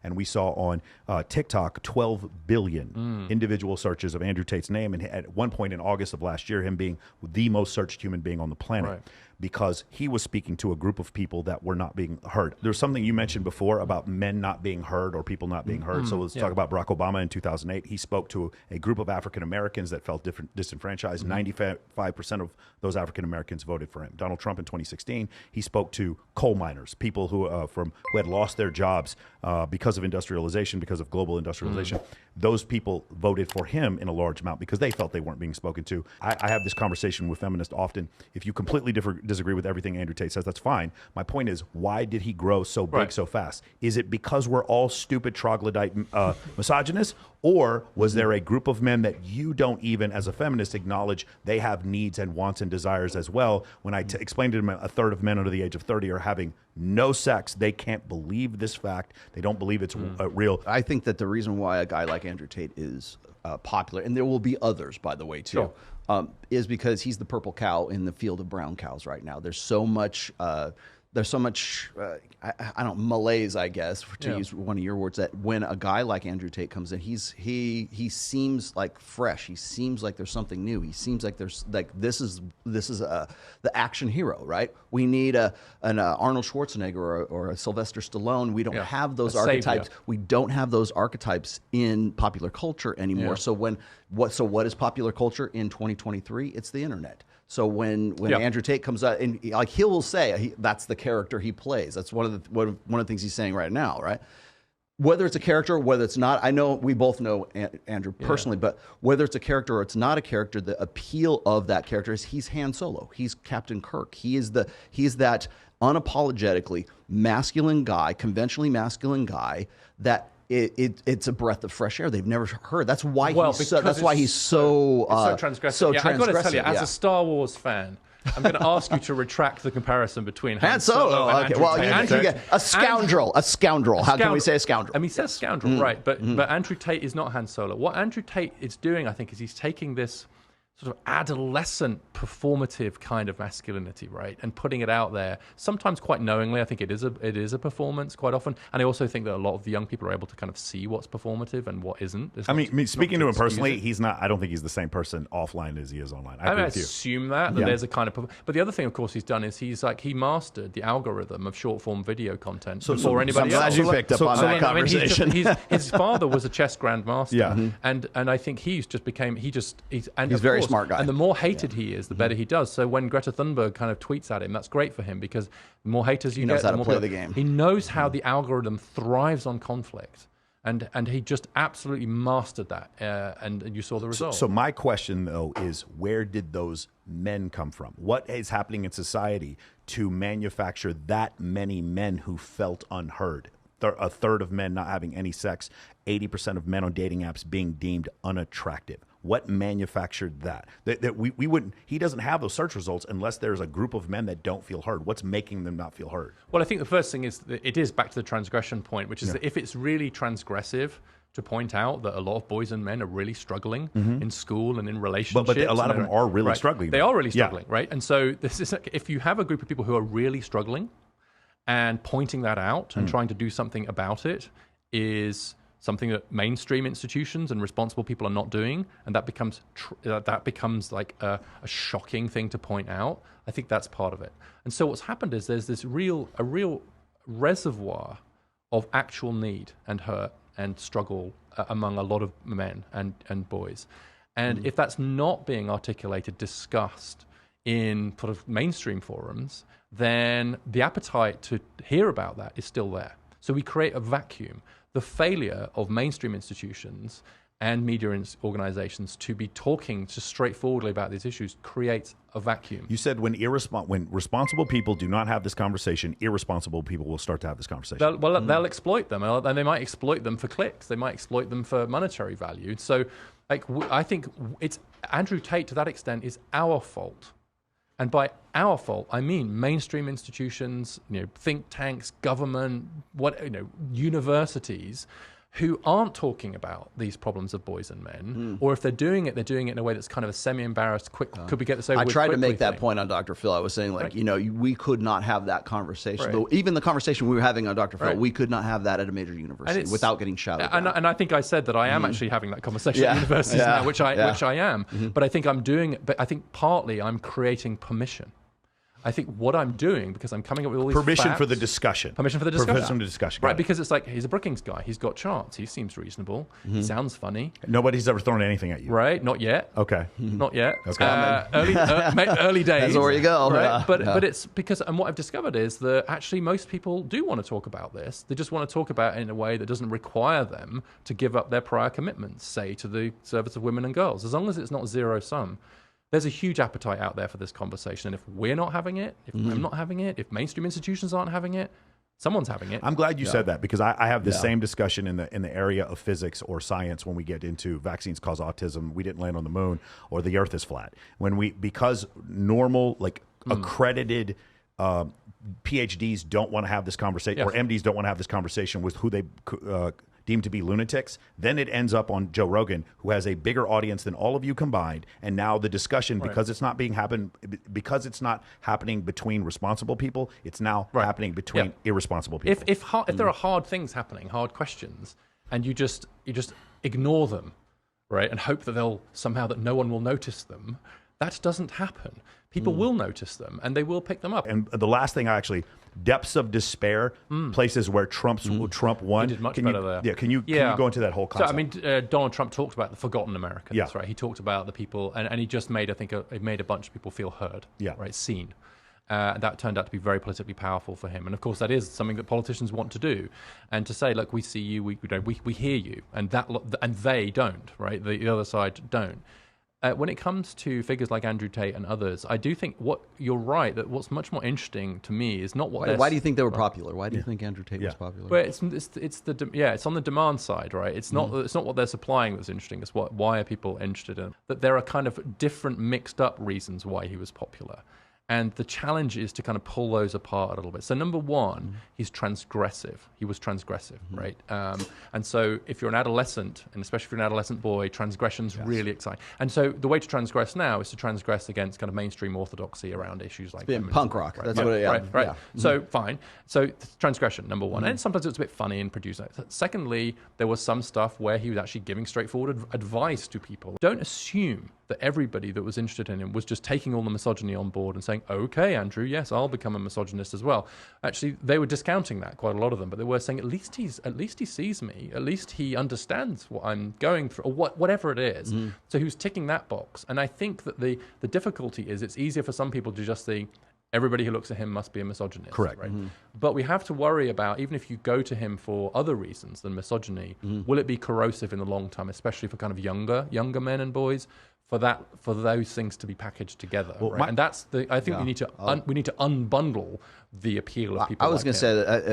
and we saw on TikTok 12 billion individual searches of Andrew Tate's name, and at one point in August of last year, him being the most searched human being on the planet. Right. Because he was speaking to a group of people that were not being heard. There's something you mentioned before about men not being heard or people not being heard. So let's talk about Barack Obama in 2008. He spoke to a group of African Americans that felt disenfranchised. 95% of those African Americans voted for him. Donald Trump in 2016, he spoke to coal miners, people who had lost their jobs because of industrialization, because of global industrialization. Those people voted for him in a large amount because they felt they weren't being spoken to. I have this conversation with feminists often. If you completely disagree with everything Andrew Tate says, that's fine. My point is, why did he grow so big so fast? Is it because we're all stupid troglodyte misogynists? Or was there a group of men that you don't even, as a feminist, acknowledge they have needs and wants and desires as well? When I explained to them a third of men under the age of 30 are having no sex, they can't believe this fact. They don't believe it's real. I think that the reason why a guy like Andrew Tate is popular, and there will be others, by the way, too, is because he's the purple cow in the field of brown cows right now. There's so much I don't malaise, I guess, to use one of your words, that when a guy like Andrew Tate comes in, he seems like fresh. He seems like there's something new. He seems like there's like this is the action hero, right? We need an Arnold Schwarzenegger or a Sylvester Stallone. We don't have those archetypes. Savior. We don't have those archetypes in popular culture anymore. Yeah. So what is popular culture in 2023? It's the internet. So when Andrew Tate comes out, and like he will say that's the character he plays. That's one of the things he's saying right now, right? Whether it's a character, whether it's not, I know we both know Andrew personally, but whether it's a character or it's not a character, the appeal of that character is he's Han Solo, he's Captain Kirk, he's that unapologetically masculine guy, conventionally masculine guy that. It's a breath of fresh air they've never heard. That's why he's so transgressive. So I've got to tell you, as a Star Wars fan, I'm going to ask you to retract the comparison between Han Solo and Andrew Tate. A scoundrel. How can we say a scoundrel? I mean, he says scoundrel, right? But Andrew Tate is not Han Solo. What Andrew Tate is doing, I think, is he's taking this sort of adolescent performative kind of masculinity, right, and putting it out there, sometimes quite knowingly. I think it is a performance quite often, and I also think that a lot of the young people are able to kind of see what's performative and what isn't. Speaking to him personally, he's not. I don't think he's the same person offline as he is online. I assume that there's a kind of. But the other thing, of course, he's done is he mastered the algorithm of short form video content before anybody else. I'm glad you picked up on that conversation. His father was a chess grandmaster, and I think he's very smart guy. And the more hated he is, the better he does. So when Greta Thunberg kind of tweets at him, that's great for him because the more haters you get, the more play the game. He knows how the algorithm thrives on conflict. And he just absolutely mastered that, and you saw the results. So my question, though, is where did those men come from? What is happening in society to manufacture that many men who felt unheard? A third of men not having any sex, 80% of men on dating apps being deemed unattractive. What manufactured that? That we wouldn't. He doesn't have those search results unless there's a group of men that don't feel heard. What's making them not feel heard? Well, I think the first thing is that it is back to the transgression point, which is that if it's really transgressive to point out that a lot of boys and men are really struggling in school and in relationships. But a lot of them are really struggling. They are really struggling, right? And so this is if you have a group of people who are really struggling and pointing that out and trying to do something about it is something that mainstream institutions and responsible people are not doing, and that becomes like a shocking thing to point out. I think that's part of it. And so what's happened is there's a real reservoir of actual need and hurt and struggle among a lot of men and boys. And if that's not being articulated, discussed in sort of mainstream forums, then the appetite to hear about that is still there. So we create a vacuum. The failure of mainstream institutions and media organizations to be talking just straightforwardly about these issues creates a vacuum. You said when responsible people do not have this conversation, irresponsible people will start to have this conversation. They'll exploit them, and they might exploit them for clicks. They might exploit them for monetary value. So I think it's Andrew Tate, to that extent, is our fault. And by our fault, I mean mainstream institutions, think tanks, government, universities, who aren't talking about these problems of boys and men, or if they're doing it in a way that's kind of a semi-embarrassed, quick, could we get this over with I tried to make that thing. point on Dr. Phil. I was saying, like, Right. you know, we could not have that conversation. Right. Though, even the conversation we were having on Dr. Phil, Right. we could not have that at a major university without getting shouted and, down. and I think I said that I am actually having that conversation Yeah. at universities Yeah. now, which I am. Mm-hmm. But I think I'm doing it. But I think partly I'm creating permission. I think what I'm doing, because I'm coming up with all these Permission facts, for the discussion. Permission for the discussion. Permission for the discussion. Got Right, it. because it's like, he's a Brookings guy. He's got chance. He seems reasonable. He sounds funny. Nobody's ever thrown anything at you. Right? Not yet. Okay. Not yet. Okay. Early days. That's where you go. Right? Yeah. But it's because, and what I've discovered is that actually most people do want to talk about this. They just want to talk about it in a way that doesn't require them to give up their prior commitments, say, to the service of women and girls. As long as it's not zero sum. There's a huge appetite out there for this conversation. And if we're not having it, if I'm not having it, if mainstream institutions aren't having it, someone's having it. I'm glad you said that, because I have the same discussion in the area of physics or science when we get into vaccines cause autism, we didn't land on the moon, or the earth is flat. Because normal, like accredited PhDs don't want to have this conversation, or MDs don't want to have this conversation with who they deemed to be lunatics, then it ends up on Joe Rogan, who has a bigger audience than all of you combined. And now the discussion, because it's not happening between responsible people, it's now happening between irresponsible people. If there are hard things happening, hard questions, and you just ignore them, right, and hope that that no one will notice them, that doesn't happen. People will notice them, and they will pick them up. And the last thing, depths of despair, places where Trump won. He did much better there. Yeah, can you go into that whole concept? So, I mean, Donald Trump talked about the forgotten Americans, Yeah. right? He talked about the people, and he just made, he made a bunch of people feel heard, right, seen. That turned out to be very politically powerful for him. And of course, that is something that politicians want to do. And to say, look, we see you, we hear you, and they don't, right? The other side don't. When it comes to figures like Andrew Tate and others, I do think you're right, that what's much more interesting to me is not what Why do you think they were popular? Why do you think Andrew Tate was popular? Well, it's on the demand side, right? It's not what they're supplying that's interesting. It's why are people interested in that? There are kind of different mixed up reasons why he was popular. And the challenge is to kind of pull those apart a little bit. So number one, he's transgressive. He was transgressive, right? And so if you're an adolescent, and especially if you're an adolescent boy, transgression's really exciting. And so the way to transgress now is to transgress against kind of mainstream orthodoxy around issues like feminism. Punk rock. Right? That's what it is. Right. Yeah. So fine. So transgression, number one. And sometimes it's a bit funny and producing. Secondly, there was some stuff where he was actually giving straightforward advice to people. Don't assume that everybody that was interested in him was just taking all the misogyny on board and saying, okay, Andrew, yes, I'll become a misogynist as well. Actually, they were discounting that, quite a lot of them, but they were saying, at least he sees me, at least he understands what I'm going through, or whatever it is. So he was ticking that box. And I think that the difficulty is it's easier for some people to just think, everybody who looks at him must be a misogynist. Correct. Right? But we have to worry about, even if you go to him for other reasons than misogyny, will it be corrosive in the long term, especially for kind of younger men and boys? For those things to be packaged together, right? And that's I think we need to unbundle the appeal of people. I was going to say that